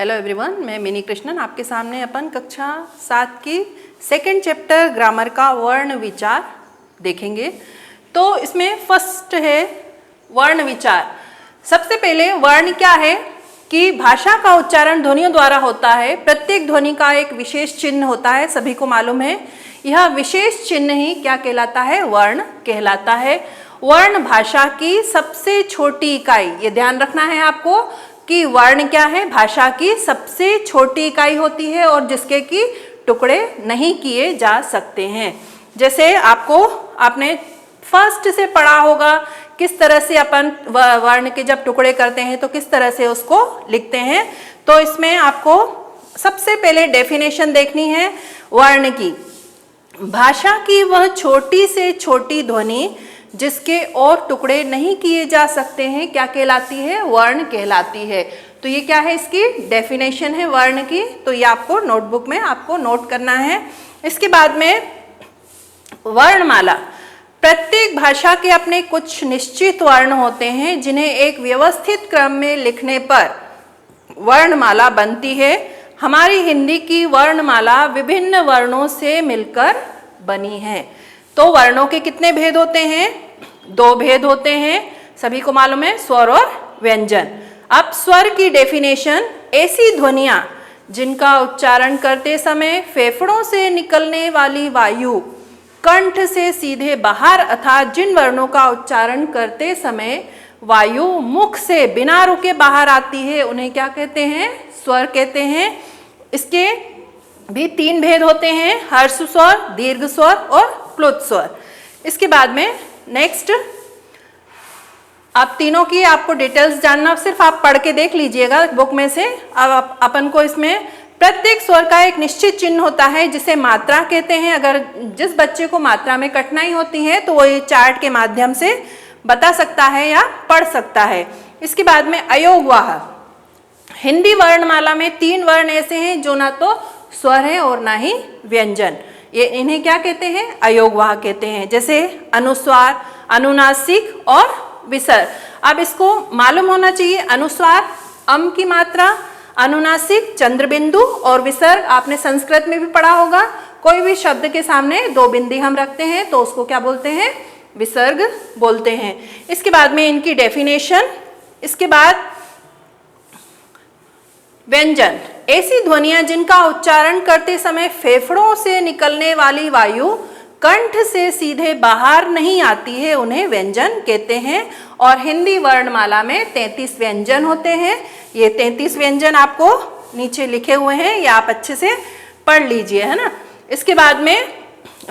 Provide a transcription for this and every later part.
Hello everyone, मैं mini Krishnan आपके सामने अपन कक्षा 7 की सेकंड चैप्टर ग्रामर का वर्ण विचार देखेंगे। तो इसमें फर्स्ट है वर्ण विचार। सबसे पहले वर्ण क्या है कि भाषा का उच्चारण ध्वनियों द्वारा होता है। प्रत्येक ध्वनि का एक विशेष चिन्ह होता है, सभी को मालूम है। यह विशेष चिन्ह ही क्या कहलाता है? वर्ण कहलाता है। वर्ण भाषा की सबसे छोटी इकाई, ये ध्यान रखना है आपको कि वर्ण क्या है? भाषा की सबसे छोटी इकाई होती है और जिसके कि टुकड़े नहीं किए जा सकते हैं। जैसे आपने फर्स्ट से पढ़ा होगा किस तरह से अपन वर्ण के जब टुकड़े करते हैं तो किस तरह से उसको लिखते हैं। तो इसमें आपको सबसे पहले डेफिनेशन देखनी है वर्ण की। भाषा की वह छोटी से छोटी ध्वनि जिसके और टुकड़े नहीं किए जा सकते हैं क्या कहलाती है? वर्ण कहलाती है। तो ये क्या है? इसकी डेफिनेशन है वर्ण की। तो ये आपको नोटबुक में आपको नोट करना है। इसके बाद में वर्णमाला। प्रत्येक भाषा के अपने कुछ निश्चित वर्ण होते हैं जिन्हें एक व्यवस्थित क्रम में लिखने पर वर्णमाला बनती है। हमारी हिंदी की वर्णमाला विभिन्न वर्णों से मिलकर बनी है। तो वर्णों के कितने भेद होते हैं? 2 भेद होते हैं, सभी को मालूम है, स्वर और व्यंजन। अब स्वर की डेफिनेशन, ऐसी ध्वनियां जिनका उच्चारण करते समय फेफड़ों से निकलने वाली वायु कंठ से सीधे बाहर अर्थात जिन वर्णों का उच्चारण करते समय वायु मुख से बिना रुके बाहर आती है उन्हें क्या कहते हैं? स्वर कहते हैं। इसके भी 3 भेद होते हैं, हर्ष स्वर, दीर्घ स्वर और प्लुत स्वर। इसके बाद में नेक्स्ट, आप तीनों की आपको डिटेल्स जानना, सिर्फ आप पढ़ के देख लीजिएगा बुक में से। अब अपन को इसमें प्रत्येक स्वर का एक निश्चित चिन्ह होता है जिसे मात्रा कहते हैं। अगर जिस बच्चे को मात्रा में कठिनाई होती है तो वो ये चार्ट के माध्यम से बता सकता है या पढ़ सकता है। इसके बाद में अयोगवाह। हिंदी वर्णमाला में 3 वर्ण ऐसे हैं जो ना तो स्वर है और ना ही व्यंजन। ये इन्हें क्या कहते हैं? अयोगवाह कहते हैं। जैसे अनुस्वार, अनुनासिक और विसर्ग। अब इसको मालूम होना चाहिए, अनुस्वार अम की मात्रा, अनुनासिक चंद्रबिंदु और विसर्ग आपने संस्कृत में भी पढ़ा होगा। कोई भी शब्द के सामने 2 बिंदी हम रखते हैं तो उसको क्या बोलते हैं? विसर्ग बोलते हैं। इसके बाद में इनकी डेफिनेशन। इसके बाद व्यंजन, ऐसी ध्वनियां जिनका उच्चारण करते समय फेफड़ों से निकलने वाली वायु कंठ से सीधे बाहर नहीं आती है उन्हें व्यंजन कहते हैं। और हिंदी वर्णमाला में 33 व्यंजन होते हैं। ये 33 व्यंजन आपको नीचे लिखे हुए हैं, ये आप अच्छे से पढ़ लीजिए, है ना। इसके बाद में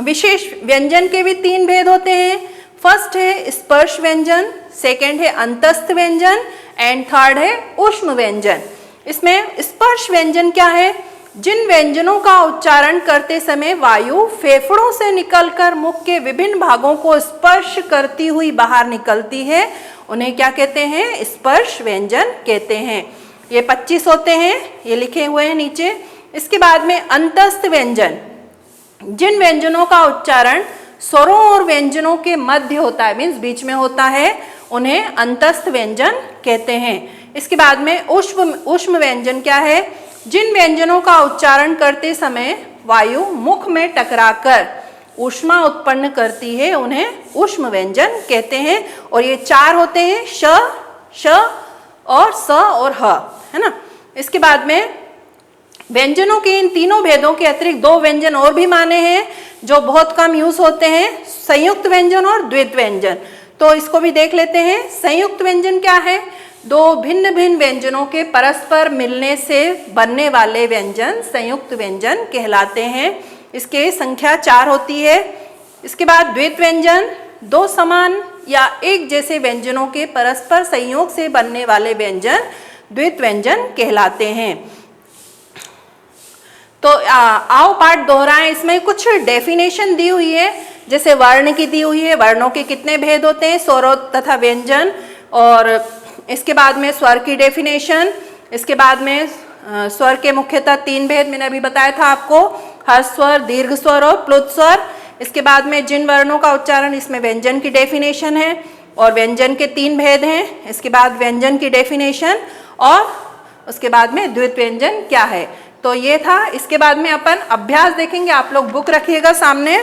विशेष व्यंजन के भी 3 भेद होते हैं। फर्स्ट है स्पर्श व्यंजन, सेकेंड है अंतस्थ व्यंजन एंड थर्ड है ऊष्म व्यंजन। इसमें स्पर्श व्यंजन क्या है? जिन व्यंजनों का उच्चारण करते समय वायु फेफड़ों से निकलकर मुख के विभिन्न भागों को स्पर्श करती हुई बाहर निकलती है उन्हें क्या कहते हैं? स्पर्श व्यंजन कहते हैं। ये 25 होते हैं, ये लिखे हुए हैं नीचे। इसके बाद में अंतस्थ व्यंजन, जिन व्यंजनों का उच्चारण स्वरों और व्यंजनों के मध्य होता है, मीन्स बीच में होता है, उन्हें अंतस्थ व्यंजन कहते हैं। इसके बाद में ऊष्म व्यंजन क्या है? जिन व्यंजनों का उच्चारण करते समय वायु मुख में टकराकर ऊष्मा उत्पन्न करती है उन्हें ऊष्म व्यंजन कहते हैं। और ये 4 होते हैं, श और स और ह, है ना। इसके बाद में व्यंजनों के इन तीनों भेदों के अतिरिक्त 2 व्यंजन और भी माने हैं जो बहुत कम यूज होते हैं, संयुक्त व्यंजन और द्वित्व व्यंजन। तो इसको भी देख लेते हैं। संयुक्त व्यंजन क्या है? 2 भिन्न भिन्न व्यंजनों के परस्पर मिलने से बनने वाले व्यंजन संयुक्त व्यंजन कहलाते हैं। इसके संख्या 4 होती है। इसके बाद द्वित्व व्यंजन, 2 समान या एक जैसे व्यंजनों के परस्पर संयोग से बनने वाले व्यंजन द्वित्व व्यंजन कहलाते हैं। तो आओ पाठ दोहराएं। इसमें कुछ डेफिनेशन दी हुई है, जैसे वर्ण की दी हुई है, वर्णों के कितने भेद होते हैं, स्वर तथा व्यंजन। और इसके बाद में स्वर की डेफिनेशन। इसके बाद में स्वर के मुख्यतः 3 भेद मैंने अभी बताया था आपको, हर्ष स्वर, दीर्घ स्वर और प्लुत स्वर। इसके बाद में जिन वर्णों का उच्चारण, इसमें व्यंजन की डेफिनेशन है और व्यंजन के 3 भेद हैं। इसके बाद व्यंजन की डेफिनेशन और उसके बाद में द्वित व्यंजन क्या है। तो ये था। इसके बाद में अपन अभ्यास देखेंगे, आप लोग बुक रखिएगा सामने।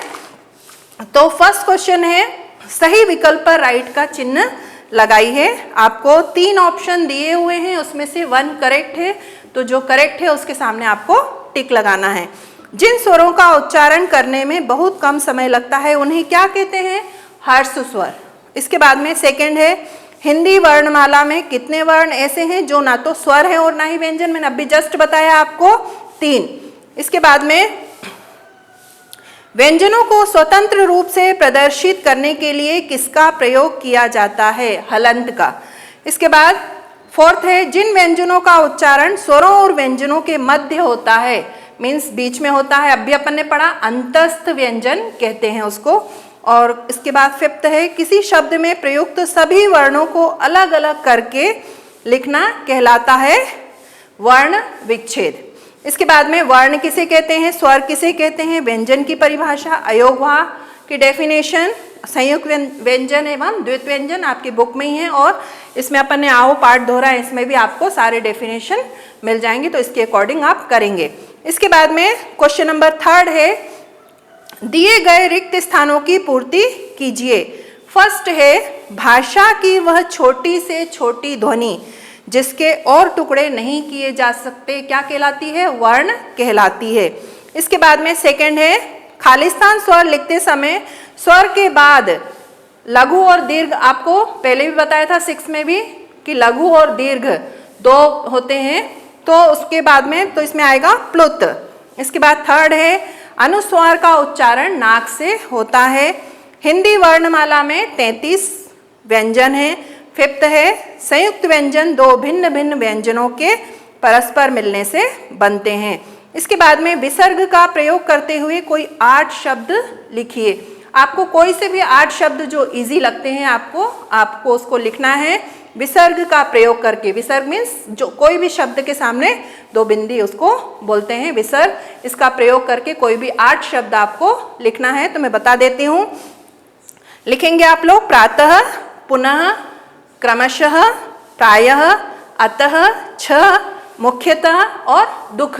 तो फर्स्ट क्वेश्चन है, सही विकल्प पर राइट का चिन्ह लगाई है। आपको 3 ऑप्शन दिए हुए हैं, उसमें से 1 करेक्ट है, तो जो करेक्ट है उसके सामने आपको टिक लगाना है। जिन स्वरों का उच्चारण करने में बहुत कम समय लगता है उन्हें क्या कहते हैं? हर्ष स्वर। इसके बाद में सेकंड है, हिंदी वर्णमाला में कितने वर्ण ऐसे हैं जो ना तो स्वर है और ना ही व्यंजन? मैंने अभी जस्ट बताया आपको 3। इसके बाद में व्यंजनों को स्वतंत्र रूप से प्रदर्शित करने के लिए किसका प्रयोग किया जाता है? हलंत का। इसके बाद फोर्थ है, जिन व्यंजनों का उच्चारण स्वरों और व्यंजनों के मध्य होता है, मीन्स बीच में होता है, अभी अपन ने पढ़ा अंतस्थ व्यंजन कहते हैं उसको। और इसके बाद फिफ्थ है, किसी शब्द में प्रयुक्त सभी वर्णों को अलग अलग करके लिखना कहलाता है वर्ण विच्छेद। इसके बाद में वर्ण किसे कहते हैं, स्वर किसे कहते हैं, व्यंजन की परिभाषा, अयोगवाह की डेफिनेशन, संयुक्त व्यंजन एवं द्वित व्यंजन आपकी बुक में ही है। और इसमें अपन ने आओ पाठ दोहरा है, इसमें भी आपको सारे डेफिनेशन मिल जाएंगे, तो इसके अकॉर्डिंग आप करेंगे। इसके बाद में क्वेश्चन नंबर 3 है, दिए गए रिक्त स्थानों की पूर्ति कीजिए। फर्स्ट है, भाषा की वह छोटी से छोटी ध्वनि जिसके और टुकड़े नहीं किए जा सकते क्या कहलाती है? वर्ण कहलाती है। इसके बाद में सेकंड है, खालिस्तान स्वर लिखते समय स्वर के बाद लघु और दीर्घ, आपको पहले भी बताया था 6 में भी कि लघु और दीर्घ 2 होते हैं, तो उसके बाद में तो इसमें आएगा प्लुत। इसके बाद थर्ड है, अनुस्वार का उच्चारण नाक से होता है। हिंदी वर्णमाला में 33 व्यंजन है। फिफ्थ है, संयुक्त व्यंजन 2 भिन्न भिन्न व्यंजनों के परस्पर मिलने से बनते हैं। इसके बाद में विसर्ग का प्रयोग करते हुए कोई 8 शब्द लिखिए। आपको कोई से भी 8 शब्द जो इजी लगते हैं आपको उसको लिखना है विसर्ग का प्रयोग करके। विसर्ग मीन्स जो कोई भी शब्द के सामने 2 बिंदी, उसको बोलते हैं विसर्ग। इसका प्रयोग करके कोई भी 8 शब्द आपको लिखना है, तो मैं बता देती हूँ। लिखेंगे आप लोग, प्रातः, पुनः, क्रमशः, प्रायः, अतः, छ, मुख्यतः और दुख।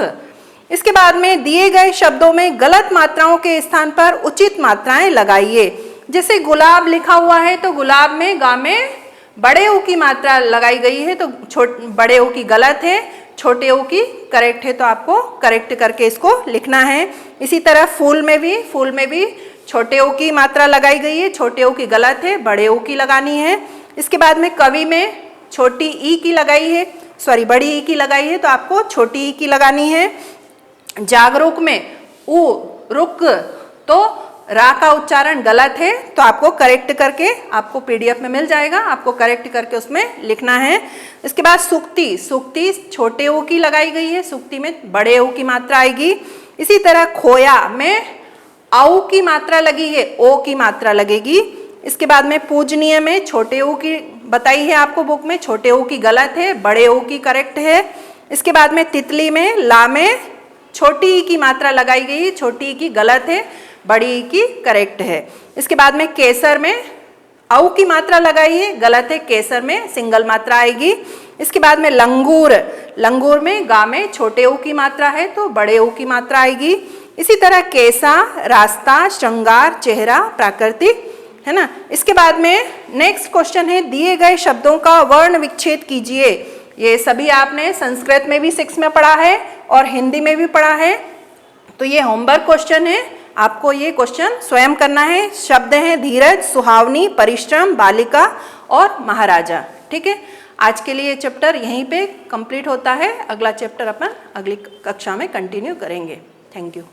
इसके बाद में दिए गए शब्दों में गलत मात्राओं के स्थान पर उचित मात्राएं लगाइए। जैसे गुलाब लिखा हुआ है तो गुलाब में गा में बड़े ऊ की मात्रा लगाई गई है, तो बड़े ऊ की गलत है, छोटे ऊ की करेक्ट है, तो आपको करेक्ट करके इसको लिखना है। इसी तरह फूल में भी छोटे ऊ की मात्रा लगाई गई है, छोटे ऊ की गलत है, बड़े ऊ की लगानी है। इसके बाद में कवि में छोटी ई की लगाई है, बड़ी ई की लगाई है, तो आपको छोटी ई की लगानी है। जागरूक में उ रुक, तो रा का उच्चारण गलत है, तो आपको करेक्ट करके आपको पीडीएफ में मिल जाएगा, आपको करेक्ट करके उसमें लिखना है। इसके बाद सुक्ति छोटे ओ की लगाई गई है, सुक्ति में बड़े ओ की मात्रा आएगी। इसी तरह खोया में औ की मात्रा लगी है, ओ की मात्रा लगेगी। इसके बाद में पूजनीय में छोटे ओ की बताई है आपको बुक में, छोटे ओ की गलत है, बड़े ओ की करेक्ट है। इसके बाद में तितली में ला में छोटी ई की मात्रा लगाई गई है, छोटी ई की गलत है, बड़ी ई की करेक्ट है। इसके बाद में केसर में औ की मात्रा लगाई है, गलत है, केसर में सिंगल मात्रा आएगी। इसके बाद में लंगूर में गा में छोटे ओ की मात्रा है, तो बड़े ओ की मात्रा आएगी। इसी तरह केसा, रास्ता, श्रृंगार, चेहरा, प्राकृतिक, है ना। इसके बाद में नेक्स्ट क्वेश्चन है, दिए गए शब्दों का वर्ण विच्छेद कीजिए। ये सभी आपने संस्कृत में भी 6 में पढ़ा है और हिंदी में भी पढ़ा है, तो ये होमवर्क क्वेश्चन है, आपको ये क्वेश्चन स्वयं करना है। शब्द हैं धीरज, सुहावनी, परिश्रम, बालिका और महाराजा। ठीक है, आज के लिए चैप्टर यहीं पे कंप्लीट होता है। अगला चैप्टर अपन अगली कक्षा में कंटिन्यू करेंगे। Thank you.